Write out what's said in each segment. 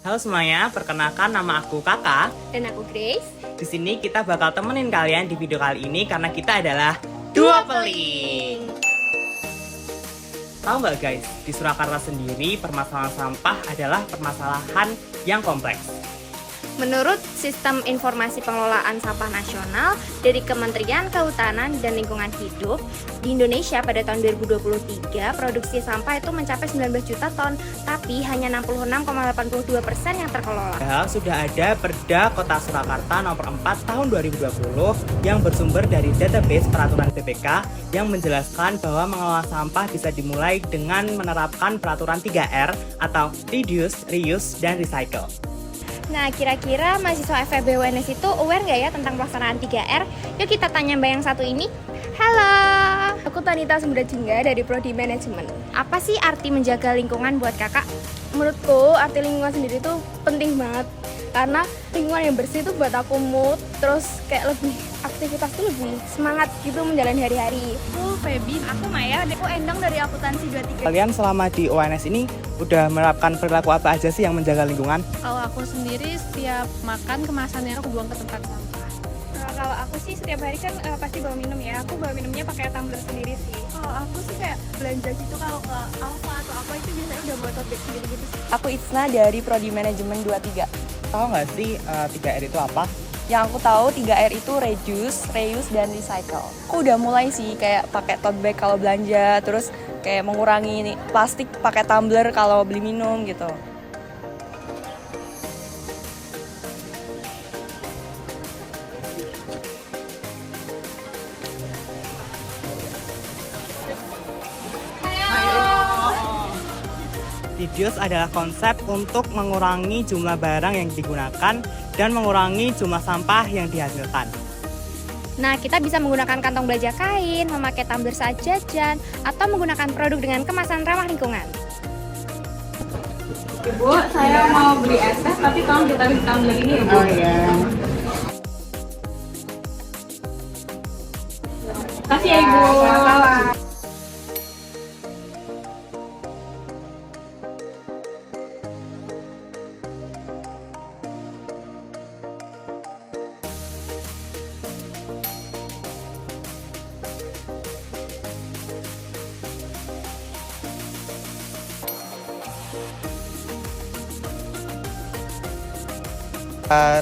Halo semuanya, perkenalkan nama aku Kakak. Dan aku Grace. Di sini kita bakal temenin kalian di video kali ini karena kita adalah Dua Peling. Tahu nggak guys, di Surakarta sendiri permasalahan sampah adalah permasalahan yang kompleks. Menurut Sistem Informasi Pengelolaan Sampah Nasional dari Kementerian Kehutanan dan Lingkungan Hidup, di Indonesia pada tahun 2023 produksi sampah itu mencapai 19 juta ton, tapi hanya 66,82% yang terkelola. Padahal sudah ada Perda Kota Surakarta nomor 4 tahun 2020 yang bersumber dari database peraturan BPK yang menjelaskan bahwa mengelola sampah bisa dimulai dengan menerapkan peraturan 3R atau Reduce, Reuse, dan Recycle. Nah, kira-kira mahasiswa FEB UNS itu aware nggak ya tentang pelaksanaan 3R? Yuk kita tanya Mbak yang satu ini. Halo, aku Tanita Sumberjingga dari Prodi Manajemen. Apa sih arti menjaga lingkungan buat kakak? Menurutku arti lingkungan sendiri itu penting banget, karena lingkungan yang bersih itu buat aku mood, terus kayak lebih aktivitas tuh lebih semangat gitu menjalani hari-hari. Aku Feby, aku Maya, aku Endang dari akuntansi 23. Kalian selama di UNS ini udah menerapkan perilaku apa aja sih yang menjaga lingkungan? Kalau aku sendiri setiap makan kemasannya aku buang ke tempat sampah. Kalau aku sih setiap hari kan pasti bawa minum ya, aku bawa minumnya pakai tumbler sendiri sih. Kalau aku sih kayak belanja gitu kalau ke Alfa atau apa itu biasanya udah buat tote bag sendiri gitu sih. Aku Itsna dari Prodi Manajemen 23. Tahu nggak sih 3R itu apa? Yang aku tahu 3R itu reduce, reuse, dan recycle. Aku udah mulai sih kayak pakai tote bag kalau belanja, terus kayak mengurangi plastik pakai tumbler kalau beli minum gitu. Reduce adalah konsep untuk mengurangi jumlah barang yang digunakan dan mengurangi jumlah sampah yang dihasilkan. Nah, kita bisa menggunakan kantong belanja kain, memakai tumbler saat jajan, atau menggunakan produk dengan kemasan ramah lingkungan. Ibu, saya mau beli es teh tapi tolong ditaruh di tumbler ini ya Bu. Oh iya. Kasih ya Ibu.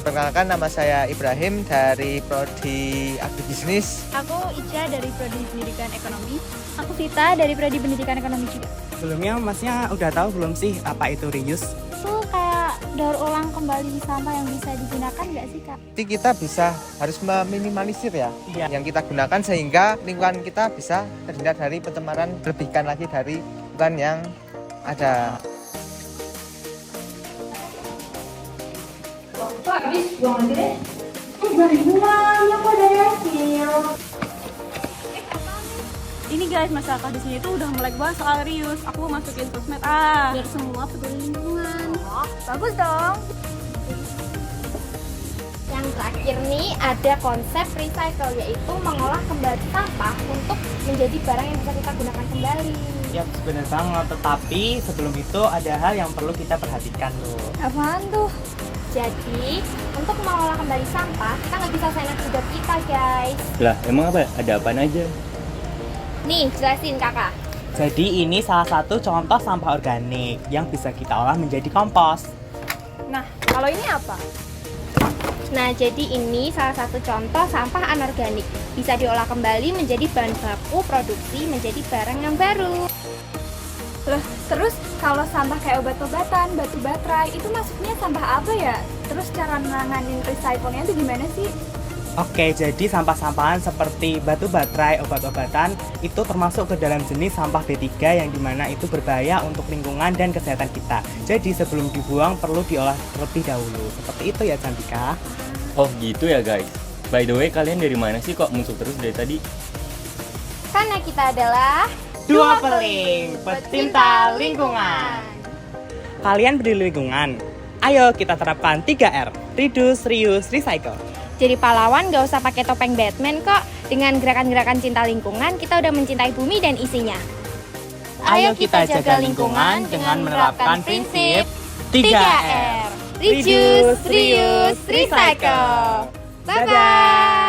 Perkenalkan, nama saya Ibrahim dari Prodi Agribisnis. Aku Ica dari Prodi Pendidikan Ekonomi. Aku Vita dari Prodi Pendidikan Ekonomi juga. Sebelumnya masnya udah tahu belum sih apa itu reuse? Itu kayak daur ulang kembali sampah yang bisa digunakan nggak sih Kak? Jadi kita harus meminimalisir ya Iya. yang kita gunakan sehingga lingkungan kita bisa terhindar dari pencemaran lebihkan lagi dari lingkungan yang ada. Ini guys, masyarakat di sini tuh udah melek banget soal reuse. Aku mau masukin sosmed biar Semua peduli lingkungan. bagus dong. Yang terakhir nih ada konsep recycle, yaitu mengolah kembali sampah untuk menjadi barang yang bisa kita gunakan kembali. Ya benar banget, tetapi sebelum itu ada hal yang perlu kita perhatikan loh. Apaan tuh? Jadi, untuk mengolah kembali sampah, kita nggak bisa seenak jidat kita, guys. Lah, emang apa? Ada apaan aja? Nih, jelasin kakak. Jadi ini salah satu contoh sampah organik yang bisa kita olah menjadi kompos. Nah, kalau ini apa? Nah, jadi ini salah satu contoh sampah anorganik. Bisa diolah kembali menjadi bahan baku produksi menjadi barang yang baru. Loh, terus kalau sampah kayak obat-obatan, batu baterai, itu masuknya sampah apa ya? Terus cara menanganin recycle-nya itu gimana sih? Oke, jadi sampah-sampahan seperti batu baterai, obat-obatan itu termasuk ke dalam jenis sampah B3 yang dimana itu berbahaya untuk lingkungan dan kesehatan kita. Jadi sebelum dibuang perlu diolah terlebih dahulu. Seperti itu ya Cantika. Oh gitu ya guys. By the way, kalian dari mana sih kok muncul terus dari tadi? Karena kita adalah Dua Peling, pecinta lingkungan. Kalian peduli lingkungan? Ayo kita terapkan 3R, Reduce, Reuse, Recycle. jadi pahlawan gak usah pakai topeng Batman kok. Dengan gerakan-gerakan cinta lingkungan, kita udah mencintai bumi dan isinya. Ayo kita jaga lingkungan dengan menerapkan prinsip 3R. reduce, reuse, recycle. Bye-bye!